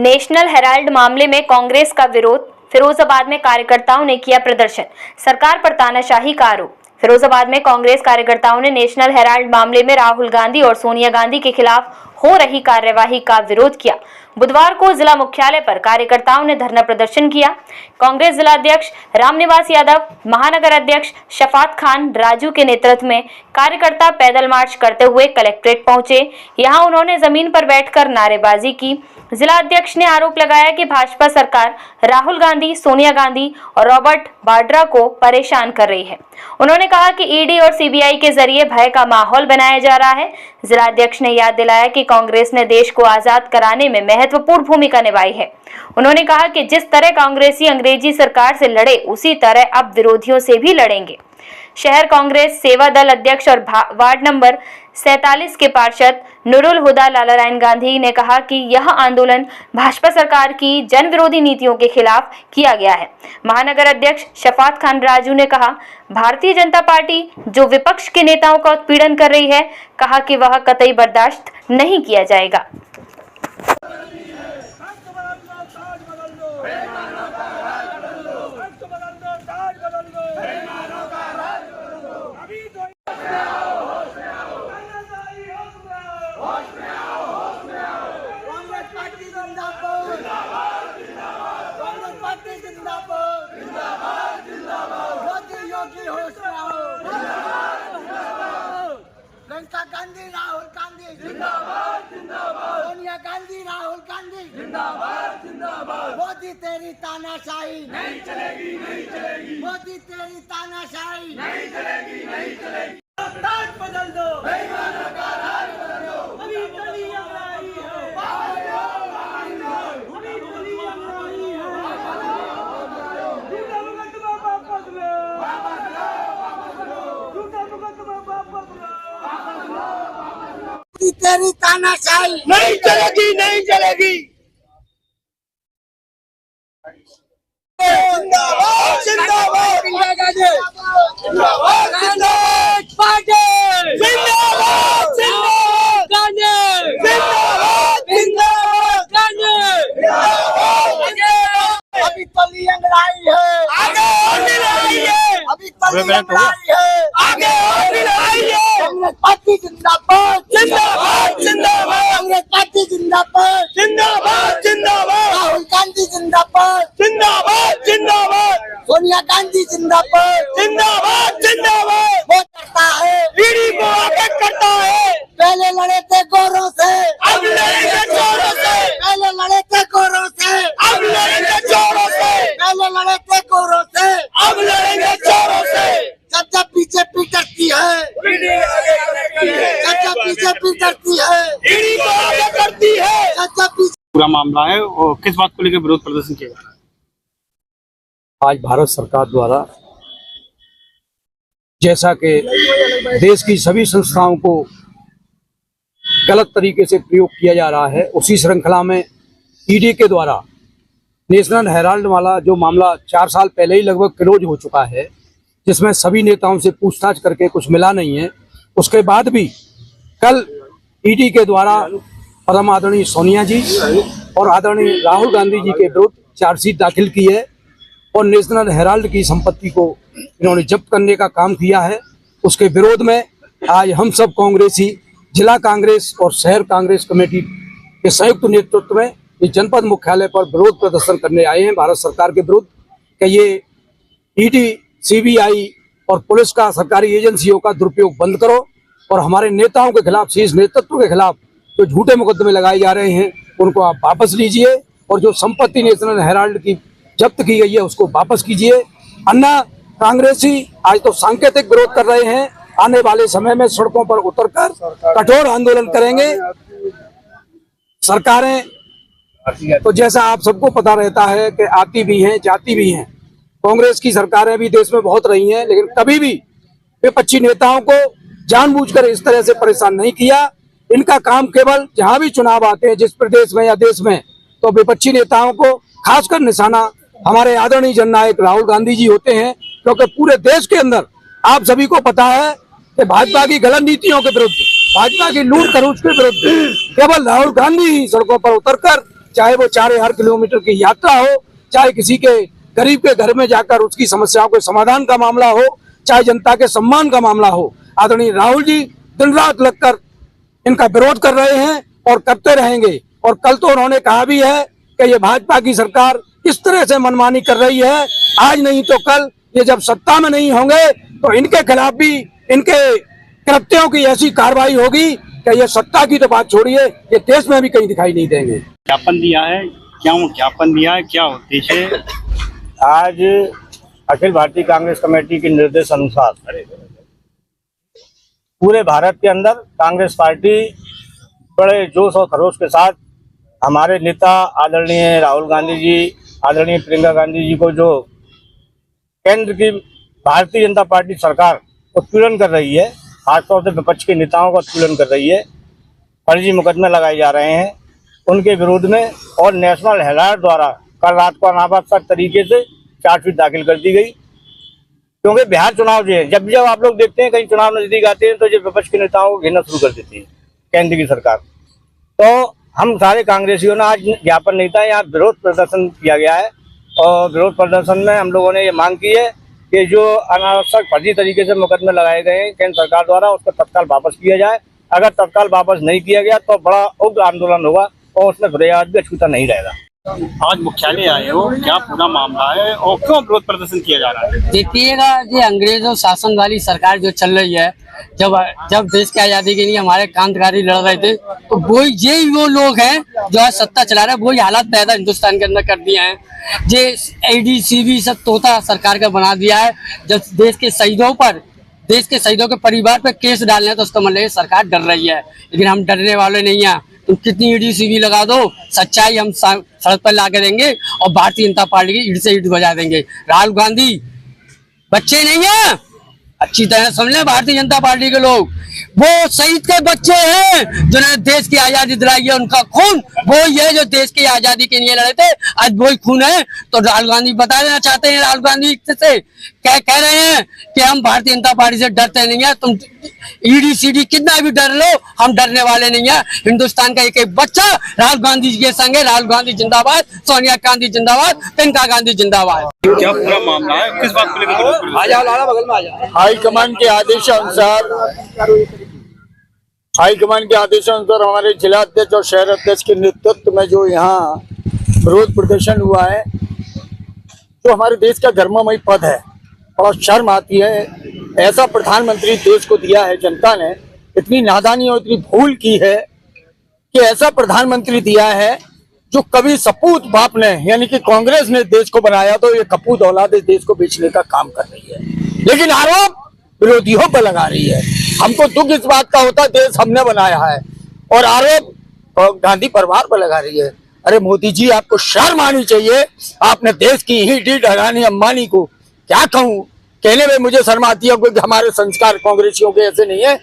National Herald मामले में कांग्रेस का विरोध। फिरोजाबाद में कार्यकर्ताओं ने किया प्रदर्शन, सरकार पर तानाशाही का आरोप। फिरोजाबाद में कांग्रेस कार्यकर्ताओं ने नेशनल हेराल्ड मामले में राहुल गांधी और सोनिया गांधी के खिलाफ हो रही कार्यवाही का विरोध किया। बुधवार को जिला मुख्यालय पर कार्यकर्ताओं ने धरना प्रदर्शन किया। कांग्रेस जिलाध्यक्ष रामनिवास यादव, महानगर अध्यक्ष शफात खान राजू के नेतृत्व में कार्यकर्ता पैदल मार्च करते हुए कलेक्ट्रेट पहुंचे। यहां उन्होंने जमीन पर बैठकर नारेबाजी की। जिला अध्यक्ष ने आरोप लगाया कि भाजपा सरकार राहुल गांधी, सोनिया गांधी और रॉबर्ट वाड्रा को परेशान कर रही है। उन्होंने कहा कि ईडी और सीबीआई के जरिए भय का माहौल बनाया जा रहा है। जिलाध्यक्ष ने याद दिलाया कि कांग्रेस ने देश को आजाद कराने में महत्वपूर्ण भूमिका निभाई है। उन्होंने कहा कि जिस तरह कांग्रेसी अंग्रेजी सरकार से लड़े, उसी तरह अब विरोधियों से भी लड़ेंगे। शहर कांग्रेस सेवा दल अध्यक्ष और वार्ड नंबर 47 के पार्षद नुरुल हुदा लालारायन गांधी ने कहा कि यह आंदोलन भाजपा सरकार की जन विरोधी नीतियों के खिलाफ किया गया है। महानगर अध्यक्ष शफात खान राजू ने कहा, भारतीय जनता पार्टी जो विपक्ष के नेताओं का उत्पीड़न कर रही है, कहा कि वह कतई बर्दाश्त नहीं किया जाएगा। प्रियंका गांधी, राहुल गांधी जिंदाबाद जिंदाबाद, सोनिया गांधी, राहुल गांधी जिंदाबाद जिंदाबाद। मोदी तेरी तानाशाही नहीं चलेगी, नहीं चलेगी। मोदी तेरी तानाशाही नहीं चलेगी, नहीं चलेगी। राज बदल दो, बेईमानों का राज बदल दो। अभी गली आई है, अभी गली आई है। झूठा मुकदमा वापस लो, वापस लो, वापस लो। झूठा मुकदमा वापस लो। तेरी तानाशाही नहीं चलेगी, नहीं चलेगी। जिंदाबाद जिंदाबाद, इंदिरा गांधी जिंदाबाद, कांग्रेस पार्टी जिंदाबाद, जिंदाबाद गांधी जिंदाबाद, जिंदाबाद गांधी जिंदाबाद। अभी तली अंगड़ाई है, आगे और लड़ाई है। अभी तली अंगड़ाई है, आगे और लड़ाई है। कांग्रेस पार्टी जिंदाबाद, जिंदाबाद जिंदाबाद। कांग्रेस पार्टी जिंदाबाद, जिंदाबाद जिंदाबाद। राहुल गांधी जिंदाबाद, जिंदाबाद जिंदाबाद। सोनिया गांधी जिंदाबाद, जिंदाबाद जिंदाबाद। वो करता है, ईडी को आगे करता है। पहले लड़े थे गोरों से, अब लड़ेंगे चोरों से। पहले लड़े थे गोरों से, अब लड़ेंगे चोरों से। पहले लड़े थे गोरों से, अब लड़ेंगे चोरों से। जब बीजेपी करती है, जब बीजेपी करती है, ईडी को आगे करती है। पूरा मामला है और किस बात को लेकर विरोध प्रदर्शन किया गया? आज भारत सरकार द्वारा जैसा कि देश की सभी संस्थाओं को गलत तरीके से प्रयोग किया जा रहा है, उसी श्रृंखला में ईडी के द्वारा नेशनल हेराल्ड वाला जो मामला 4 साल पहले ही लगभग क्लोज हो चुका है, जिसमें सभी नेताओं से पूछताछ करके कुछ मिला नहीं है, उसके बाद भी कल ईडी के द्वारा परम आदरणीय सोनिया जी और आदरणीय राहुल गांधी जी के विरुद्ध चार्जशीट दाखिल की है और नेशनल हेराल्ड की संपत्ति को इन्होंने जब्त करने का काम किया है। उसके विरोध में आज हम सब कांग्रेसी जिला कांग्रेस और शहर कांग्रेस कमेटी के संयुक्त नेतृत्व में इस जनपद मुख्यालय पर विरोध प्रदर्शन करने आए हैं भारत सरकार के विरुद्ध कि ये ईडी, सीबीआई और पुलिस का, सरकारी एजेंसियों का दुरुपयोग बंद करो और हमारे नेताओं के खिलाफ, शीर्ष नेतृत्व के खिलाफ जो झूठे मुकदमे लगाए जा रहे हैं उनको आप वापस लीजिए और जो संपत्ति नेशनल हेराल्ड की जब्त की गई है उसको वापस कीजिए। अन्ना कांग्रेसी आज तो सांकेतिक विरोध कर रहे हैं, आने वाले समय में सड़कों पर उतरकर कठोर आंदोलन करेंगे। सरकारें तो जैसा आप सबको पता रहता है कि आती भी हैं, जाती भी हैं। कांग्रेस की सरकारें भी देश में बहुत रही हैं, लेकिन कभी भी विपक्षी नेताओं को जानबूझकर इस तरह से परेशान नहीं किया। इनका काम केवल जहां भी चुनाव आते हैं, जिस प्रदेश में या देश में, तो विपक्षी नेताओं को खासकर निशाना हमारे आदरणीय जननायक राहुल गांधी जी होते हैं, क्योंकि पूरे देश के अंदर आप सभी को पता है कि भाजपा की गलत नीतियों के विरुद्ध, भाजपा की लूट खरूच के विरुद्ध केवल राहुल गांधी ही सड़कों पर उतरकर चाहे वो 4000 किलोमीटर की यात्रा हो, चाहे किसी के गरीब के घर में जाकर उसकी समस्याओं के समाधान का मामला हो, चाहे जनता के सम्मान का मामला हो, आदरणीय राहुल जी दिन रात लगकर इनका विरोध कर रहे हैं और करते रहेंगे। और कल तो उन्होंने कहा भी है कि ये भाजपा की सरकार इस तरह से मनमानी कर रही है, आज नहीं तो कल ये जब सत्ता में नहीं होंगे तो इनके खिलाफ भी इनके कृत्यों की ऐसी कार्रवाई होगी कि ये सत्ता की तो बात छोड़िए, ये देश में भी कहीं दिखाई नहीं देंगे। ज्ञापन दिया है, क्यों ज्ञापन दिया है, क्या उद्देश्य है? आज अखिल भारतीय कांग्रेस कमेटी के निर्देश अनुसार पूरे भारत के अंदर कांग्रेस पार्टी बड़े जोश और खरोश के साथ हमारे नेता आदरणीय राहुल गांधी जी, आदरणीय प्रियंका गांधी जी को जो केंद्र की भारतीय जनता पार्टी सरकार उत्पीड़न कर रही है, खासतौर से विपक्ष के नेताओं का उत्पीड़न कर रही है, फर्जी मुकदमे लगाए जा रहे हैं, उनके विरोध में और नेशनल हेराल्ड द्वारा कल रात को अनावश्यक तरीके से चार्जशीट दाखिल कर दी गई। क्योंकि बिहार चुनाव जो है, जब जब आप लोग देखते हैं कहीं चुनाव नजदीक आते हैं तो जो विपक्ष के नेताओं को घेरना शुरू कर देती है केंद्र की सरकार। तो हम सारे कांग्रेसियों ने आज ज्ञापन नहीं था, यहाँ विरोध प्रदर्शन किया गया है और विरोध प्रदर्शन में हम लोगों ने ये मांग की है कि जो अनावश्यक फर्जी तरीके से मुकदमे लगाए गए हैं केंद्र सरकार द्वारा, उसको तत्काल वापस किया जाए। अगर तत्काल वापस नहीं किया गया तो बड़ा उग्र आंदोलन होगा और उसमें फरियाद भी अछूता नहीं रहेगा। आज मुख्यालय आए हो, क्या पूरा मामला है और क्यों विरोध प्रदर्शन किया जा रहा है? देखिएगा, ये अंग्रेजों शासन वाली सरकार जो चल रही है, जब देश की आजादी के लिए हमारे क्रांतिकारी लड़ रहे थे तो वो लोग हैं जो आज सत्ता चला रहे हैं, वही हालात पैदा हिंदुस्तान के अंदर कर दिए हैं। जे ADCB सब तोता सरकार का बना दिया है। जब देश के शहीदों के परिवार पर केस डालने हैं तो उसका मतलब सरकार डर रही है, लेकिन हम डरने वाले नहीं हैं। तुम कितनी ADCB लगा दो, सच्चाई हम सड़क पर ला के देंगे और भारतीय जनता पार्टी की ईंट से ईंट बजा देंगे। राहुल गांधी बच्चे नहीं है, अच्छी तरह समझ लें भारतीय जनता पार्टी के लोग, वो शहीद के बच्चे हैं जिन्होंने देश की आजादी दिलाई है। उनका खून वो ही है जो देश की आजादी के लिए लड़े थे, आज वही खून है। तो राहुल गांधी बता देना चाहते हैं, राहुल गांधी से क्या कह रहे हैं कि हम भारतीय जनता पार्टी से डरते नहीं है। तुम EDCD कितना भी डर लो, हम डरने वाले नहीं है। हिंदुस्तान का एक एक बच्चा राहुल गांधी जी के संग है। राहुल गांधी जिंदाबाद, सोनिया गांधी जिंदाबाद, प्रियंका गांधी जिंदाबाद। क्या पूरा मामला है, किस बात को लेकर विरोध प्रदर्शन? आ जाओ लाला, बगल में आ जाओ। हाईकमान के आदेशानुसार हमारे जिला अध्यक्ष और शहर अध्यक्ष के नेतृत्व में जो यहाँ विरोध प्रदर्शन हुआ है, जो हमारे देश का गर्ममय पद है, और शर्म आती है ऐसा प्रधानमंत्री देश को दिया है जनता ने। इतनी नादानी और इतनी भूल की है कि ऐसा प्रधानमंत्री दिया है जो कभी सपूत बाप ने यानी कि कांग्रेस ने देश को बनाया, तो ये कपूत औलाद इस देश को बेचने का काम कर रही है, लेकिन आरोप विरोधियों पर लगा रही है। हमको दुख इस बात का होता, देश हमने बनाया है, और आरोप गांधी परिवार पर लगा रही है। अरे मोदी जी, आपको शर्म आनी चाहिए। आपने देश की ईंट अडानी अंबानी को क्या कहूँ, कहने में मुझे शर्म आती है, क्योंकि हमारे संस्कार कांग्रेसियों के ऐसे नहीं है।